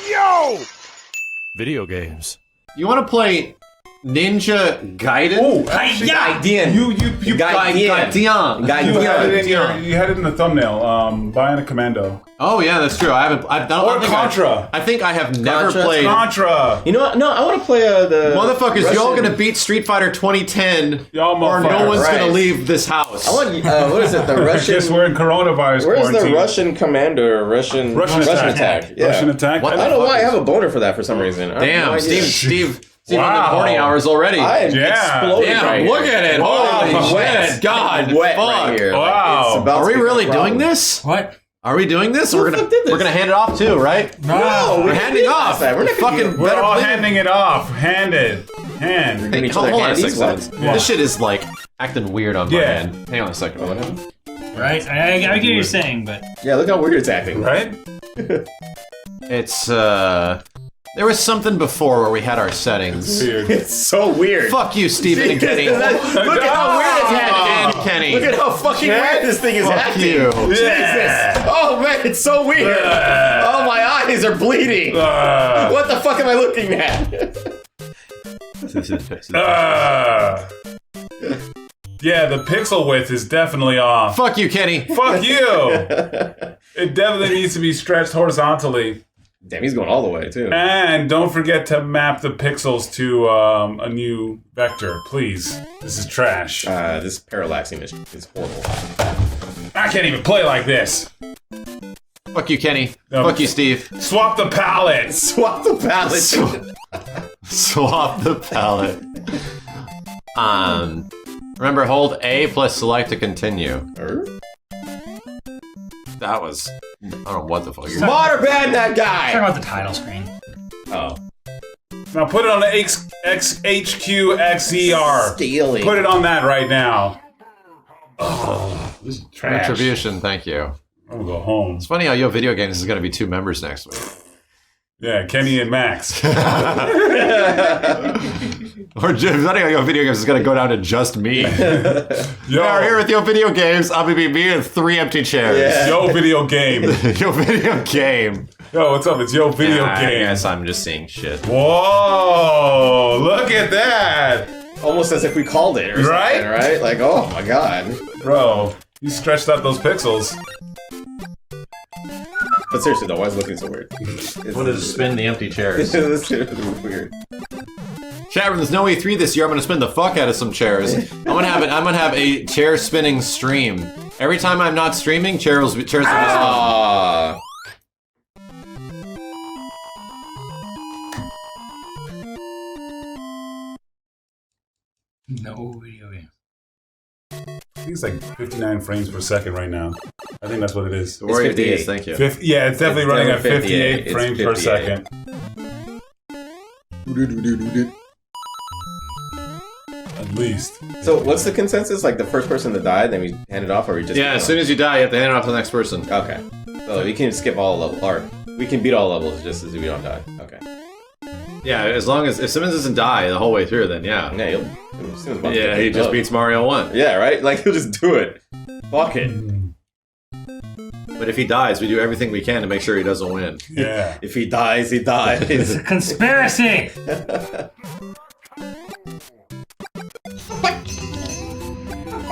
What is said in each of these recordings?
Yo! Video games. You want to play Ninja Gaiden? Oh, Gaiden. You had it in the thumbnail. Buying a Commando. Oh yeah, that's true. I've done. Or Contra. I think I have never played Contra. You know what? No, I want to play the Motherfuckers, Russian... y'all gonna beat Street Fighter 2010, Y'all or no motherfuckers. one's Right. gonna leave this house. I want. What is it? The Russian. Guess we're in coronavirus Where's quarantine. the Russian Commander? Russian attack. Yeah. Russian attack. What I don't know why I have a boner for that for some reason. I have no Damn, idea. Steve in the Wow. morning hours already. I am Yeah. exploding Damn, right look here. at it. Wow. Holy Wet. shit. God, wet fuck. right here. Wow. Like, it's about Are to we become really a problem. doing this? What? Are we doing this? Who We're the gonna fuck did this? we're gonna hand it off too, right? No, We're handing off. We're not gonna Fucking We're better all play- handing it off. Hand. Giving each Hold other on a handies, second. what? Yeah. This shit is like acting weird on my Yeah. end. Hang on a second. What happened? Right? I get what you're saying, but Yeah, look how weird it's acting. Right? It's there was something before where we had our settings. Weird. It's so weird. Fuck you, Steven and Kenny. Look at how weird it's And acting. Kenny. Look at how fucking weird this thing is Fuck acting. you. Jesus. Oh man, it's so weird. Oh, my eyes are bleeding. What the fuck am I looking at? Yeah, the pixel width is definitely off. Fuck you, Kenny. Fuck you! It definitely needs to be stretched horizontally. Damn, he's going all the way too. And don't forget to map the pixels to a new vector, please. This is trash. This parallaxing is horrible. I can't even play like this. Fuck you, Kenny. No. Fuck you, Steve. Swap the palettes. Swap the palette. Swap the palette. Remember, hold A plus select to continue. That was... I don't know what the fuck you're... Waterband that guy! talking about the title screen. Oh. Now put it on the XHQXER. Scaling. Put it on that right now. Oh, this is trash. Retribution, thank you. I'm gonna go home. It's funny how YoVideogames is going to be 2 members next week. Yeah, Kenny and Max. Or it's funny how YoVideogames is going to go down to just me. Yo, Now here with YoVideogames, I'm going to be me and 3 empty chairs. Yeah. Yo video game. YoVideogame. Yo, what's up? It's Yo video I game. guess I'm just seeing shit. Whoa! Look at that, Almost as if we called it, or Right? something, right? Like, oh my god. bro. You stretched out those pixels. But seriously though, why is it looking so weird? What is spin the empty chairs? This is weird. Chat room, there's no E3 this year. I'm gonna spin the fuck out of some chairs. I'm gonna have a chair spinning stream. Every time I'm not streaming, chairs will be spinning. Ah. No video game. I think it's like 59 frames per second right now. I think that's what it is. Worry 58. Ds, thank you. Yeah, it's definitely It's running at definitely 58 It's frames per 58. second. At least. So what's the consensus? Like the first person to die, then we hand it off, or we just Yeah, as soon as you die, you have to hand it off to the next person. Okay. So we can skip all levels, or we can beat all levels just as we don't die. Okay. Yeah, as long as if Simmons doesn't die the whole way through, then yeah. Yeah, he'll Yeah, he just beats Mario 1. Yeah, right? Like he'll just do it. Fuck it. But if he dies, we do everything we can to make sure he doesn't win. Yeah. If he dies, he dies. Conspiracy!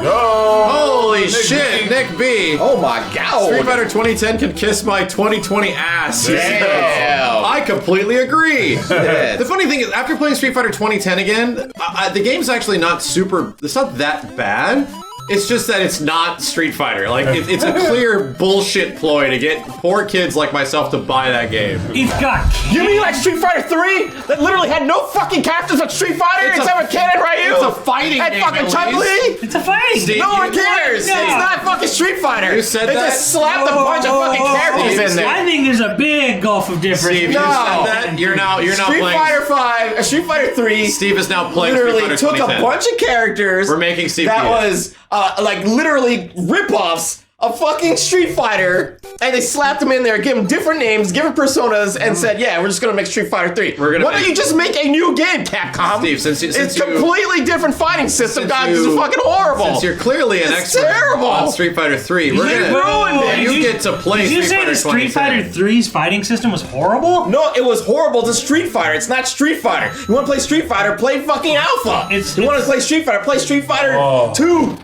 Yo! Holy Nick shit, B. Nick B! Oh my god! Street Fighter 2010 can kiss my 2020 ass. Damn. I completely agree. Shit. The funny thing is, after playing Street Fighter 2010 again, the game's actually not super. It's not that bad. It's just that it's not Street Fighter. Like, it's a clear bullshit ploy to get poor kids like myself to buy that game. It's got You mean like Street Fighter 3 that literally had no fucking characters but Street Fighter It's except a- for Ken and Ryu? It's a fighting and game, fucking at Chun least. Li? It's a fighting! Steve, No one cares! No. It's not fucking Street Fighter! You said they that? just slapped a bunch of fucking characters in there. I think there's a big gulf of difference. Steve, you No. said that. You're now Street playing. Fighter 5, Street Fighter 3 Steve is now playing Street literally Fighter took 2010. a bunch of characters We're making Steve that beat it. was like literally rip-offs a fucking Street Fighter, and they slapped them in there, gave them different names, different personas, and said, "Yeah, we're just gonna make Street Fighter 3." Why don't you just make a new game, Capcom? Steve, since it's you, completely different fighting system, guys. This is fucking horrible. Since you're clearly an expert on Street Fighter 3, we're gonna ruined it. You get to play Did you Street say Fighter the Street Fighter 3's fighting system was horrible? No, it was horrible to Street Fighter. It's not Street Fighter. You want to play Street Fighter? Play fucking Alpha. You want to play Street Fighter? Play Street Fighter 2.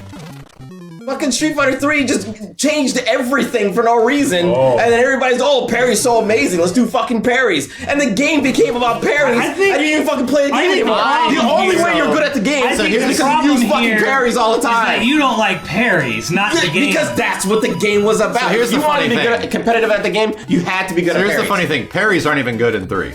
Fucking Street Fighter 3 just changed everything for no reason. And then everybody's, parry's so amazing. Let's do fucking parries. And the game became about parries. And you didn't even fucking play the game anymore. The only way you're good at the game is because you use fucking parries all the time. You don't like parries, not the game. Because that's what the game was about. So here's if you the wanted funny to be good at, competitive at the game, you had to be good at parries. Here's the funny thing. Parries aren't even good in 3.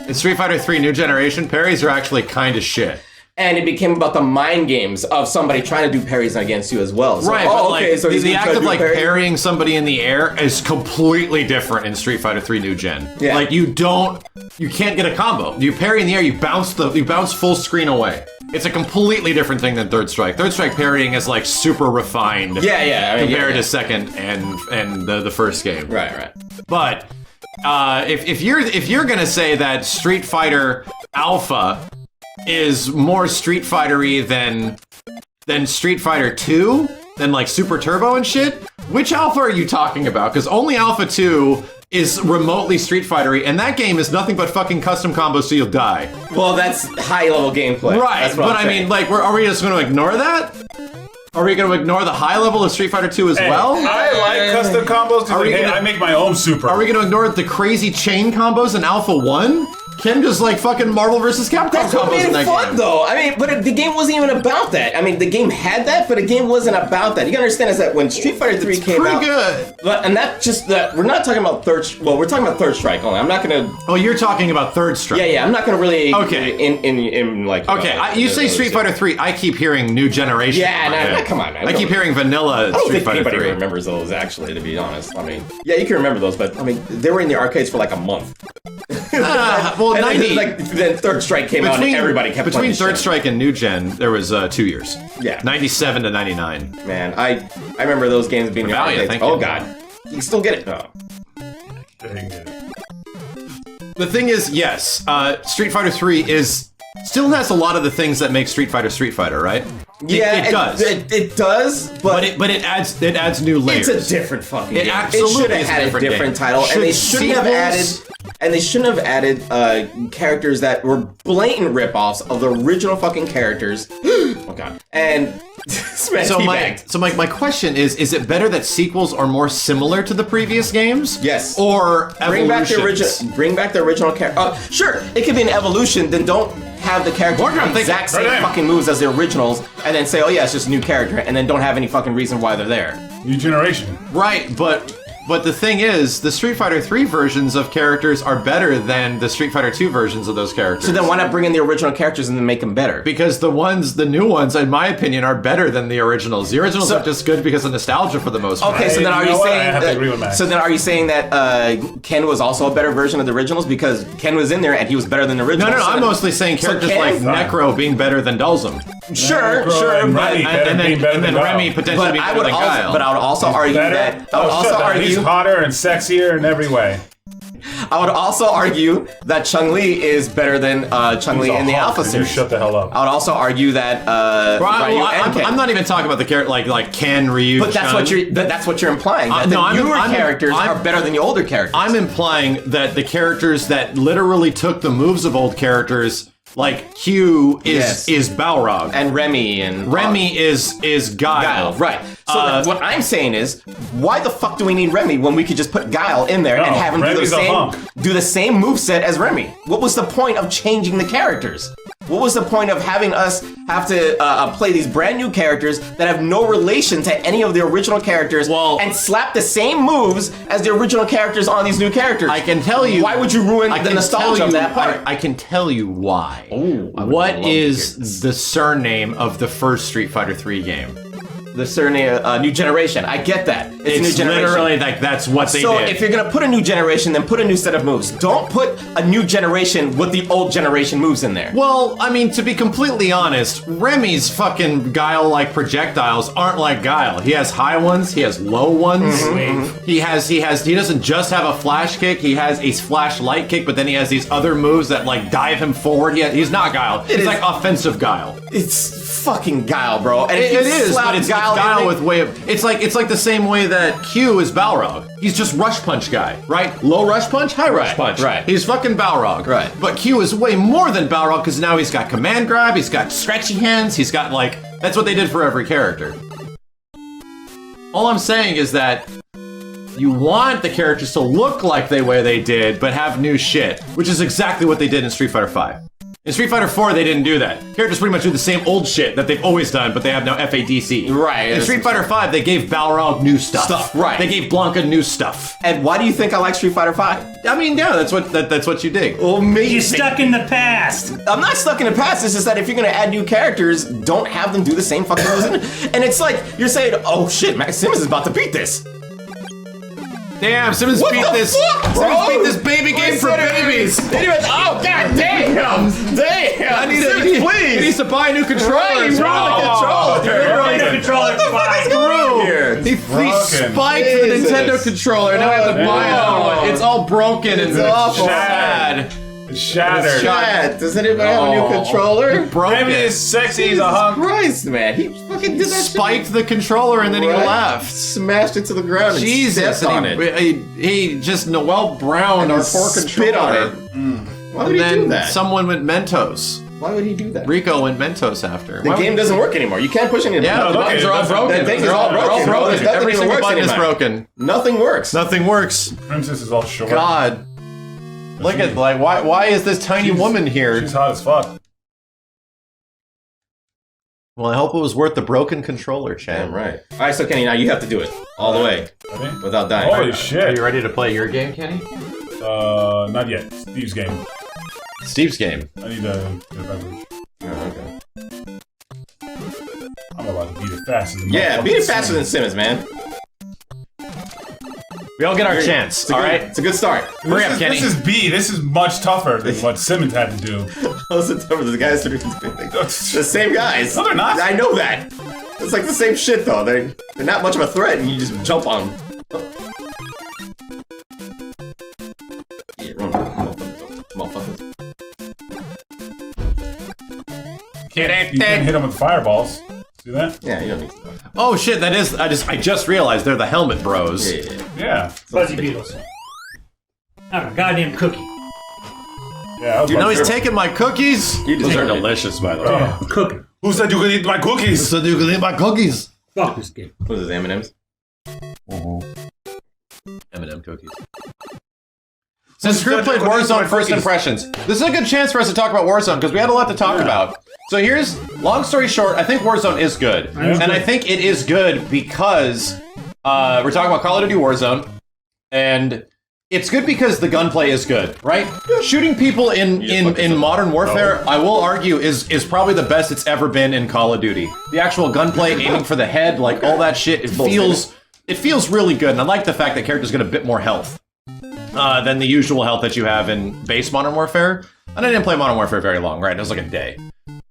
In Street Fighter 3 New Generation, parries are actually kind of shit. And it became about the mind games of somebody trying to do parries against you as well. So, Right, but like, so the act of like parry? parrying somebody in the air is completely different in Street Fighter 3 New Gen. Yeah. Like you can't get a combo. You parry in the air, you bounce full screen away. It's a completely different thing than Third Strike. Third Strike parrying is like super refined. Compared to second and the first game. Right. But if you're gonna say that Street Fighter Alpha is more Street Fighter-y than Street Fighter 2, than like Super Turbo and shit, which Alpha are you talking about? Because only Alpha 2 is remotely Street Fighter-y, and that game is nothing but fucking custom combos so you'll die. Well, that's high-level gameplay. Right, that's what but I'm saying. I mean, like, are we just going to ignore that? Are we going to ignore the high level of Street Fighter 2 as well? I like custom combos because I make my own super. Are we going to ignore the crazy chain combos in Alpha 1? Ken just like fucking Marvel vs. Capcom That's what combos made in that it fun, game. though. I mean, but the game wasn't even about that. I mean, the game had that, but the game wasn't about that. You gotta understand is that when Street Fighter 3 came out, pretty good. But, and that's just that we're not talking about we're talking about Third Strike only. I'm not gonna. Oh, you're talking about Third Strike. Yeah. I'm not gonna really. Okay. In like. Okay, you say Street Fighter 3. I keep hearing New Generation. Yeah, come on, man. I keep hearing vanilla I don't Street think Fighter anybody 3. remembers those, actually, to be honest. I mean, yeah, you can remember those, but I mean, they were in the arcades for like a month. Well, And 90. then Third Strike came out, and everybody kept between playing Third shit. Strike and New Gen, there was 2 years. Yeah. 97 to 99. Man, I remember those games being in the Valiant, arcades. thank you. Oh god, you can still get it. Oh. The thing is, yes, Street Fighter 3 still has a lot of the things that make Street Fighter, right? Yeah, it does. It does, but it adds new layers. it's a different fucking game. absolutely should have is a had a different different game. title, and they Should shouldn't have added. sequels- And they shouldn't have added characters that were blatant ripoffs of the original fucking characters. Oh god. And So my question is it better that sequels are more similar to the previous games? Yes. Or bring back the evolutions? Bring back the original character. Sure, it could be an evolution. Then don't have the character have the exact same fucking moves as the originals, and then say, oh yeah, it's just a new character, and then don't have any fucking reason why they're there. New generation. Right, but the thing is, the Street Fighter 3 versions of characters are better than the Street Fighter 2 versions of those characters. So then why not bring in the original characters and then make them better? Because the new ones, in my opinion, are better than the originals. The originals are just good because of nostalgia for the most part. Okay, so then are you I saying have to agree with Max. so then are you saying that Ken was also a better version of the originals because Ken was in there and he was better than the originals? No, So I'm then- mostly saying characters Ken- like Necro being better than Dulzum. Sure, and but Remy And then Guile. Remy potentially but being I better would than also Guile. but I would also argue Better? that I would Oh, also shut up. He's argue hotter and sexier in every way. I would also argue that Chun-Li is better than Chun-Li in the Alpha You series. shut the hell up. I would also argue that Ryu and Ken. I'm not even talking about the character like Ken, Ryu, But that's Chun. what you're implying. That no, the I'm- newer I'm- characters I'm- are better than the older characters. I'm implying that the characters that literally took the moves of old characters, like Hugh is Balrog, and Remy and Remy is Guile. Guile, right. So what I'm saying is, why the fuck do we need Remy when we could just put Guile in there and have him Remy's a hunk. do the same moveset as Remy? What was the point of changing the characters? What was the point of having us have to play these brand new characters that have no relation to any of the original characters and slap the same moves as the original characters on these new characters? I can tell you. Why would you ruin the nostalgia of that part? I can tell you why. What is the surname of the first Street Fighter 3 game? the certain new generation. I get that. It's a new It's generation. literally like that's what they So did. if you're gonna put a new generation, then put a new set of moves. Don't put a new generation with the old generation moves in there. Well, I mean, to be completely honest, Remy's fucking Guile-like projectiles aren't like Guile. He has high ones, he has low ones. He doesn't just have a flash kick, he has a flashlight kick, but then he has these other moves that like dive him forward. He's not Guile. He's is- like offensive Guile. It's fucking Guile, bro. And if you It is, slap but it's Guile, Guile in with way of. It's like the same way that Q is Balrog. He's just rush punch guy, right? Low rush punch, high rush Right, punch. right. He's fucking Balrog. Right. But Q is way more than Balrog because now he's got command grab, he's got stretchy hands, he's got like that's what they did for every character. All I'm saying is that you want the characters to look like the way they did, but have new shit, which is exactly what they did in Street Fighter V. In Street Fighter 4, they didn't do that. Characters pretty much do the same old shit that they've always done, but they have now FADC. Right. In Street Fighter 5, they gave Balrog new stuff. Right. They gave Blanca new stuff. And why do you think I like Street Fighter 5? I mean, yeah, that's what you dig. Amazing. You're stuck in the past. I'm not stuck in the past. It's just that if you're gonna add new characters, don't have them do the same fucking moves. And it's like you're saying, "Oh shit, Max Simmons is about to beat this." Damn, Simmons What beat the this. fuck, bro? Simmons beat this baby game for babies. Oh god damn! Damn! I need Simmons, he please. needs to buy a new controller. Right, he ruined the controller. Right, the controller's fine. Here. He Broken. spiked the Jesus. Nintendo controller. Now I have to buy another one. It's all broken and It's awful. sad. It's shattered. Chat, does anybody have a new controller? Broken. Remy is sexy as a hunk. Christ, man. He fucking did that shit. Spiked the controller and then he Right. left. Smashed it to the ground and Jesus, stepped on and it. he just Noel Brown our poor Spit controller. on it. Why would And he do then that? someone went Mentos. Why would he do that? Rico went Mentos after. The game doesn't work anymore. You can't push any. Yeah, No, the look, buttons it are all doesn't- broken. that thing is They're all they're broken, bro. There's nothing Every even single works button is anymore. broken. Nothing works. Nothing works. Princess is all short. God. Look at like why is this tiny woman here? She's hot as fuck. Well, I hope it was worth the broken controller, Chan. Damn right. All right, so Kenny, now you have to do it all the way Ready? without dying. Holy Are shit. you ready to play your game, Kenny? Not yet. Steve's game. Steve's game. I need to get a beverage. Oh, okay. I'm about to beat it faster than Yeah, motherfucking beat it faster than Simmons. Simmons, man. We all get our chance. It's a All good, right. It's a good start. Hurry up, Kenny. This is B. This is much tougher than what Simmons had to do. Listen to the guys doing the same guys. No, they're not. I know that. It's like the same shit though. They're not much of a threat, and you just jump on them. Yeah, run, motherfuckers. You can hit him with fireballs. See that? Yeah, you don't need to. Oh shit, that is I just realized they're the helmet bros. Yeah, yeah. Yeah. Fuzzy Beetles. Oh, goddamn cookie. Yeah. I was You know about he's to- taking my cookies. You just Those are hate it. delicious, by the way. Oh. Cookie. Who said you could eat my cookies? So you can eat my cookies. Fuck this game. What is this, M&M's? M&M cookies. Since Screw said played you couldn't eat my Warzone first cookies? impressions, this is a good chance for us to talk about Warzone because we had a lot to talk about. So here's, long story short, I think Warzone is good. And I think it is good because we're talking about Call of Duty Warzone, and it's good because the gunplay is good, right? Shooting people in Modern Warfare, I will argue, is probably the best it's ever been in Call of Duty. The actual gunplay, aiming for the head, like all that shit, it feels really good, and I like the fact that characters get a bit more health than the usual health that you have in base Modern Warfare. And I didn't play Modern Warfare very long, right? It was like a day.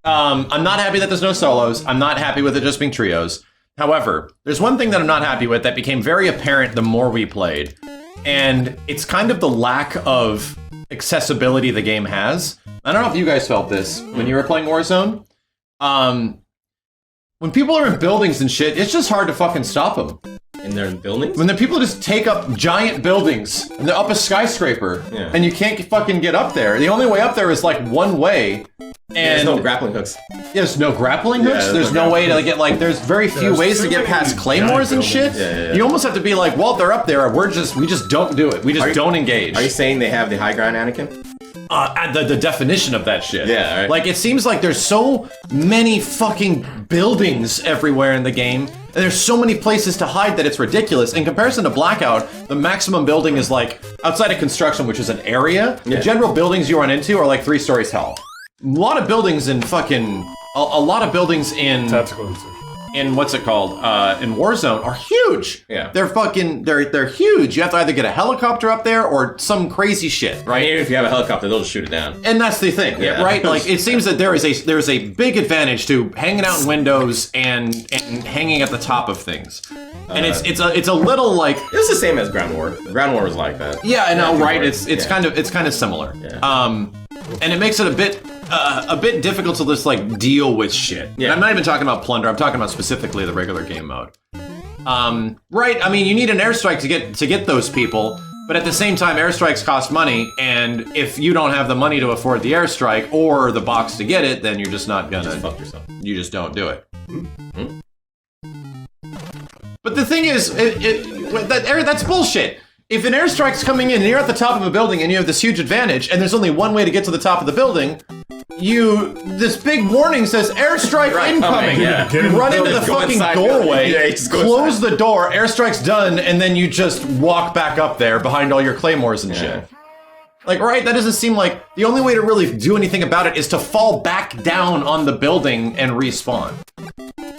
I'm not happy that there's no solos. I'm not happy with it just being trios. However, there's one thing that I'm not happy with that became very apparent the more we played. And it's kind of the lack of accessibility the game has. I don't know if you guys felt this when you were playing Warzone. When people are in buildings and shit, it's just hard to fucking stop them. In their buildings? When the people just take up giant buildings and they're up a skyscraper Yeah. and you can't fucking get up there. The only way up there is like one way. And There's no grappling hooks. there's no grappling hooks. Yeah, There's no way to get like. There's very few There's ways to too get many past giant claymores and shit. buildings. Yeah. You almost have to be like, well, they're up there. We just don't do it. We just don't engage. Are you saying they have the high ground, Anakin? The definition of that shit. Yeah, right. Like it seems like there's so many fucking buildings everywhere in the game. And there's so many places to hide that it's ridiculous. In comparison to Blackout, the maximum building is like outside of construction, which is an area. Yeah. The general buildings you run into are like 3 stories tall. A lot of buildings in fucking. A lot of buildings in. Tactical research. in what's it called? In Warzone are huge. Yeah. They're huge. You have to either get a helicopter up there or some crazy shit, right? Even if you have a helicopter, they'll just shoot it down. And that's the thing, Yeah. right? Like it seems that there is a big advantage to hanging out in windows and hanging at the top of things. And it's a little like It was the same as Ground War. Ground War was like that. yeah, I know, right? War. It's kind of similar. Yeah. And it makes it a bit difficult to just like deal with shit. Yeah. And I'm not even talking about plunder. I'm talking about specifically the regular game mode. Right? I mean, you need an airstrike to get those people, but at the same time, airstrikes cost money, and if you don't have the money to afford the airstrike or the box to get it, then you're just not gonna. Just fuck yourself. You just don't do it. But the thing is, that's bullshit. If an airstrike's coming in and you're at the top of a building and you have this huge advantage, and there's only one way to get to the top of the building, this big warning says airstrike incoming. Yeah. You run into the Go fucking inside. doorway, Yeah, you just go close the door, airstrike's done, and then you just walk back up there behind all your claymores and shit. Like, right? That doesn't seem like the only way to really do anything about it is to fall back down on the building and respawn.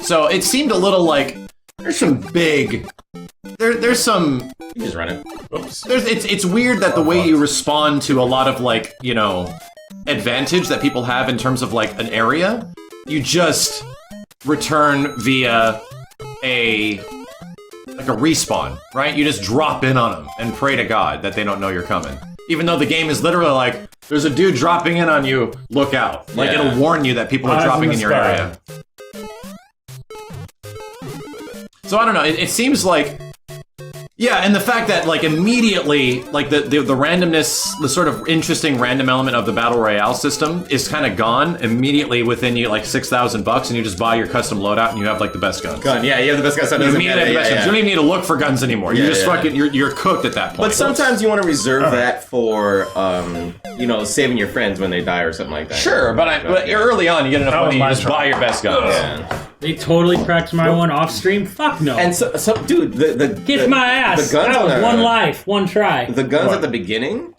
So it seemed a little like there's some big. There's some. You just run it. Oops. It's weird that the way you respond to a lot of like advantage that people have in terms of like an area, you just return via a respawn, right? You just drop in on them and pray to God that they don't know you're coming. Even though the game is literally like, there's a dude dropping in on you, look out. Like it'll warn you that people are dropping in your area. So I don't know, it seems like, yeah, and the fact that like immediately, like the randomness, the sort of interesting random element of the Battle Royale system is kind of gone immediately within you like $6,000 and you just buy your custom loadout and you have like the best guns. Yeah, you have the best guns. You immediately have the best guns. You don't even need to look for guns anymore. You're just fucking, you're cooked at that point. But sometimes you want to reserve that for, saving your friends when they die or something like that. Sure, but early on you get enough money, you just buy your best guns. Yeah. They totally cracked my one off stream. Fuck no. And so dude, Kiss my ass. The guns that was on one life, one try. The guns at the beginning